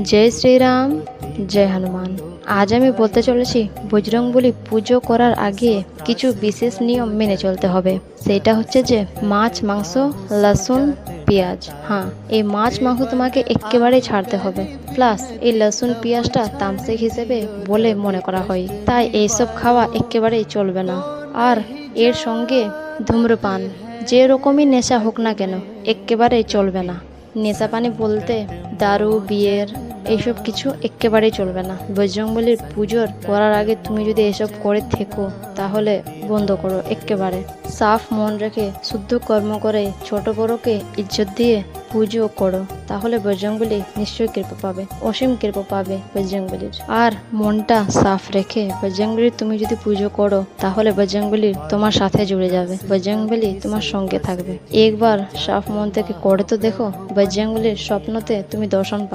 জয় শ্রীরাম, জয় হনুমান। আজ আমি বলতে চলেছি বজরংবলী পুজো করার আগে কিছু বিশেষ নিয়ম মেনে চলতে হবে। সেটা হচ্ছে যে মাছ, মাংস, লসুন, পেঁয়াজ। হ্যাঁ, এই মাছ মাংস তোমাকে একেবারেই ছাড়তে হবে। প্লাস এই লসুন পেঁয়াজটা তামসিক হিসেবে বলে মনে করা হয়, তাই এইসব খাওয়া একেবারেই চলবে না। আর এর সঙ্গে ধূম্রপান, যে রকমই নেশা হোক না কেন, একেবারেই চলবে না। নেশা পানি বলতে দারু, বিয়ের এইসব কিছু একেবারেই চলবে না। বজরংবলীর পুজোর করার আগে তুমি যদি এসব করে থেকো তাহলে বন্ধ করো একেবারে। সাফ মন রেখে শুদ্ধ কর্ম করে ছোট বড়কে ইজ্জত দিয়ে পুজো করো, তাহলে বজরংবলী নিশ্চয়ই কৃপা পাবে, অসীম কৃপা পাবে বজরংবলীর। আর মনটা সাফ রেখে বজরংবলীর তুমি যদি পুজো করো তাহলে বজরংবলী তোমার সাথে জুড়ে যাবে, বজরংবলী তোমার সঙ্গে থাকবে। একবার সাফ মন থেকে করে তো দেখো, বজরংবলীর স্বপ্নতে তুমি দর্শন পাবে।